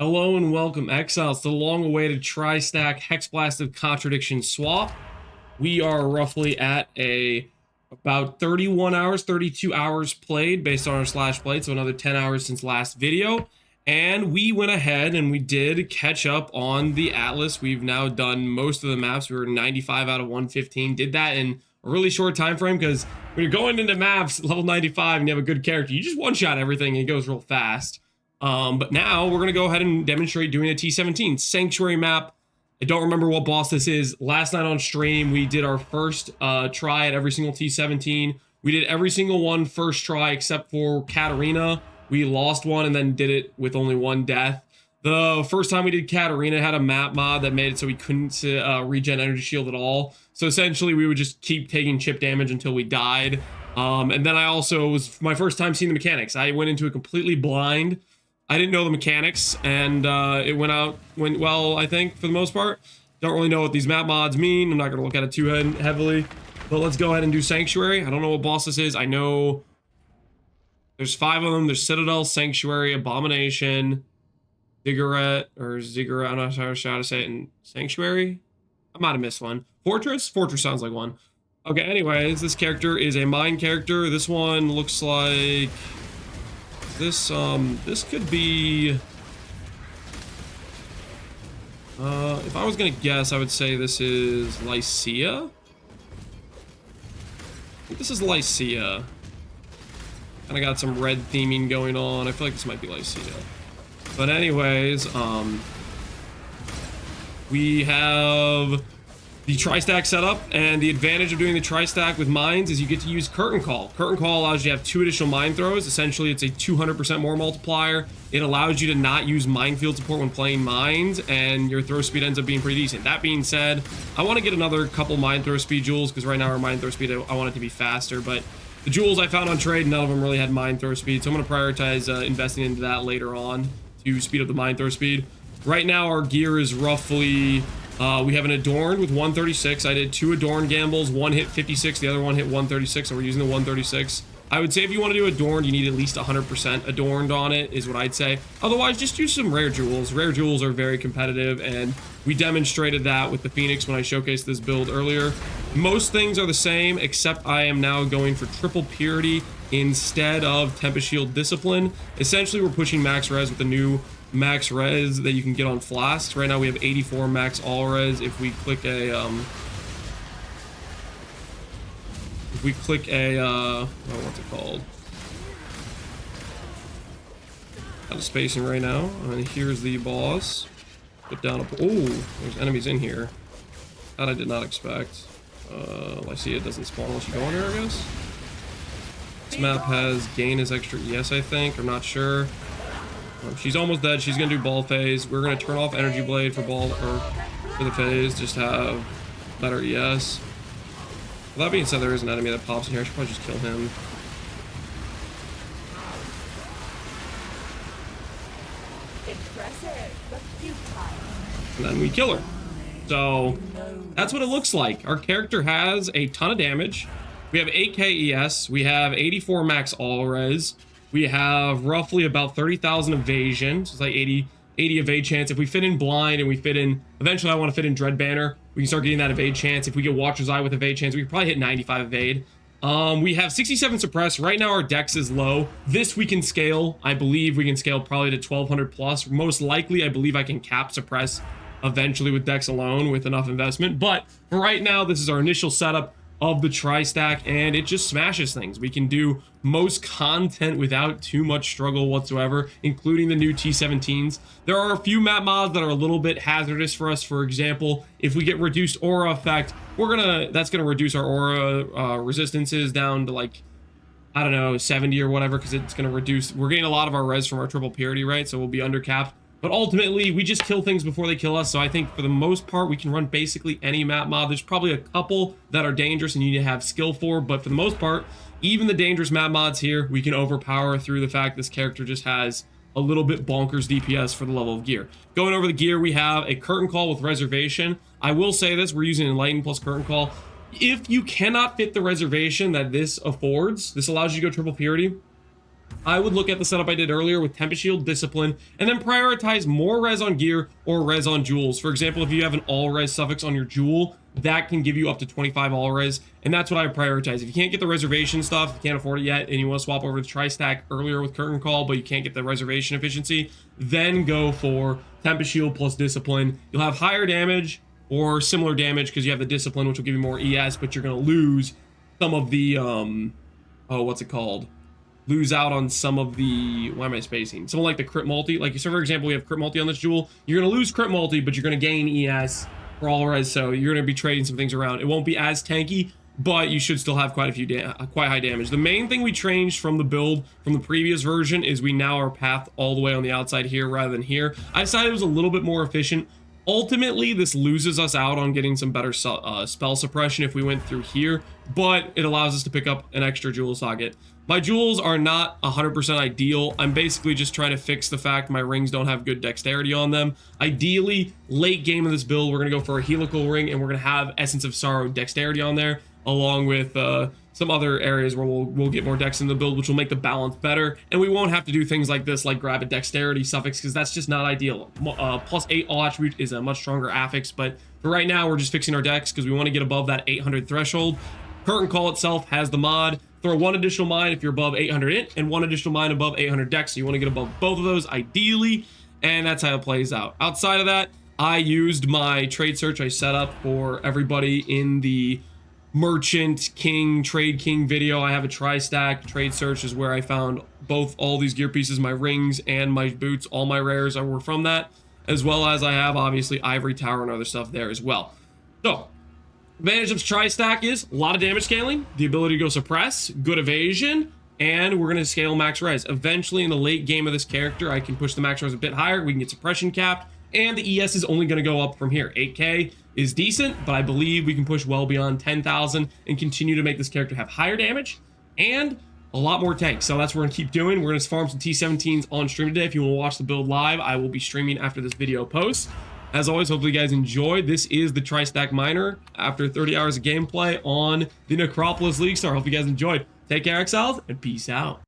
Hello and welcome, Exile. It's the long-awaited tri-stack Hexblasted Contradiction swap. We are roughly at about 31 hours, 32 hours played based on our slash played, so another 10 hours since last video. And we went ahead and we did catch up on the Atlas. We've now done most of the maps. We were 95 out of 115. Did that in a really short time frame because when you're going into maps level 95 and you have a good character, you just one-shot everything and it goes real fast. But now we're going to go ahead and demonstrate doing a T17 Sanctuary map. I don't remember what boss this is. Last night on stream, we did our first try at every single T17. We did every single one first try except for Katarina. We lost one and then did it with only one death. The first time we did Katarina had a map mod that made it so we couldn't regen energy shield at all. So essentially we would just keep taking chip damage until we died. And then I also, was my first time seeing the mechanics. I went into it completely blind. I didn't know the mechanics, and it went well, I think, for the most part. Don't really know what these map mods mean. I'm not going to look at it too heavily. But let's go ahead and do Sanctuary. I don't know what boss this is. I know there's 5 of them. There's Citadel, Sanctuary, Abomination, Ziggurat, I'm not sure how to say it, and Sanctuary? I might have missed one. Fortress? Fortress sounds like one. Okay, anyways, this character is a mine character. This one looks like... This could be, if I was gonna guess, I would say this is Lycia. I think this is Lycia. Kinda got some red theming going on. I feel like this might be Lycia. But anyways, we have the tri-stack setup, and the advantage of doing the tri-stack with mines is you get to use Curtain Call. Curtain Call allows you to have 2 additional mine throws. Essentially, it's a 200% more multiplier. It allows you to not use minefield support when playing mines, and your throw speed ends up being pretty decent. That being said, I want to get another couple mine throw speed jewels, because right now our mine throw speed, I want it to be faster, but the jewels I found on trade, none of them really had mine throw speed, so I'm going to prioritize investing into that later on to speed up the mine throw speed. Right now, our gear is roughly... we have an Adorned with 136. I did 2 Adorned gambles. One hit 56, the other one hit 136, so we're using the 136. I would say if you want to do Adorned, you need at least 100% Adorned on it, is what I'd say. Otherwise, just use some Rare Jewels. Rare Jewels are very competitive, and we demonstrated that with the Phoenix when I showcased this build earlier. Most things are the same, except I am now going for Triple Purity instead of Tempest Shield Discipline. Essentially, we're pushing max res with the new max res that you can get on flasks. Right now we have 84 max all res. If we click a oh, what's it called, out of spacing right now, and here's the boss. Put down a, oh, there's enemies in here that I did not expect. Lycia doesn't spawn unless you go in here, I guess. This map has gain as extra ES, I think. I'm not sure. She's almost dead. She's gonna do ball phase. We're gonna turn off energy blade for ball, or for the phase, just have better ES. Well, that being said, there is an enemy that pops in here. I should probably just kill him. And then we kill her. So that's what it looks like. Our character has a ton of damage. We have 8k ES. We have 84 max all res. We have roughly about 30,000 evasion, so it's like 80 evade chance. If we fit in blind and we fit in, eventually I want to fit in Dread Banner, we can start getting that evade chance. If we get Watcher's Eye with evade chance, we can probably hit 95 evade. We have 67 suppress. Right now our dex is low. This we can scale. I believe we can scale probably to 1200 plus. Most likely, I believe I can cap suppress eventually with dex alone with enough investment. But for right now, this is our initial setup of the tri-stack, and it just smashes things. We can do most content without too much struggle whatsoever, including the new T17s. There are a few map mods that are a little bit hazardous for us. For example, if we get reduced aura effect, that's gonna reduce our aura resistances down to, like, I don't know, 70 or whatever, because it's gonna reduce, we're getting a lot of our res from our triple purity, right? So we'll be undercapped. But ultimately, we just kill things before they kill us, so I think for the most part, we can run basically any map mod. There's probably a couple that are dangerous and you need to have skill for, but for the most part, even the dangerous map mods here, we can overpower through the fact this character just has a little bit bonkers DPS for the level of gear. Going over the gear, we have a Curtain Call with Reservation. I will say this, we're using Enlighten plus Curtain Call. If you cannot fit the reservation that this affords, this allows you to go triple purity. I would look at the setup I did earlier with Tempest Shield, Discipline, and then prioritize more res on gear or res on jewels. For example, if you have an all res suffix on your jewel, that can give you up to 25 all res, and that's what I prioritize. If you can't get the reservation stuff, you can't afford it yet, and you want to swap over to Tri-Stack earlier with Curtain Call, but you can't get the reservation efficiency, then go for Tempest Shield plus Discipline. You'll have higher damage or similar damage because you have the Discipline, which will give you more ES, but you're going to lose some of the, what's it called? Lose out on some of the, why am I spacing? Something like the crit multi. Like, so for example, we have crit multi on this jewel. You're going to lose crit multi, but you're going to gain ES for all res, so you're going to be trading some things around. It won't be as tanky, but you should still have quite high damage. The main thing we changed from the build from the previous version is we now are path all the way on the outside here rather than here. I decided it was a little bit more efficient. Ultimately, this loses us out on getting some better spell suppression if we went through here, but it allows us to pick up an extra jewel socket. My jewels are not 100% ideal. I'm basically just trying to fix the fact my rings don't have good dexterity on them. Ideally, late game of this build, we're going to go for a helical ring, and we're going to have Essence of Sorrow dexterity on there, along with some other areas where we'll get more dex in the build, which will make the balance better. And we won't have to do things like this, like grab a dexterity suffix, because that's just not ideal. +8 all attribute is a much stronger affix, but for right now, we're just fixing our dex because we want to get above that 800 threshold. Curtain Call itself has the mod. Throw one additional mine if you're above 800 int, and one additional mine above 800 dex. So you want to get above both of those ideally, and that's how it plays out. Outside of that, I used my trade search I set up for everybody in the Merchant King, Trade King video. I have a tri-stack trade search is where I found both all these gear pieces, my rings and my boots. All my rares were from that, as well as I have obviously Ivory Tower and other stuff there as well. So advantage of tri-stack is a lot of damage scaling, the ability to go suppress, good evasion, and we're going to scale max res. Eventually in the late game of this character, I can push the max res a bit higher. We can get suppression capped, and the ES is only going to go up from here. 8k is decent, but I believe we can push well beyond 10,000 and continue to make this character have higher damage and a lot more tanks. So that's what we're going to keep doing. We're going to farm some T17s on stream today. If you want to watch the build live, I will be streaming after this video posts. As always, hopefully you guys enjoyed. This is the Tri-Stack Miner after 30 hours of gameplay on the Necropolis League Star. Hope you guys enjoyed. Take care, Exiles, and peace out.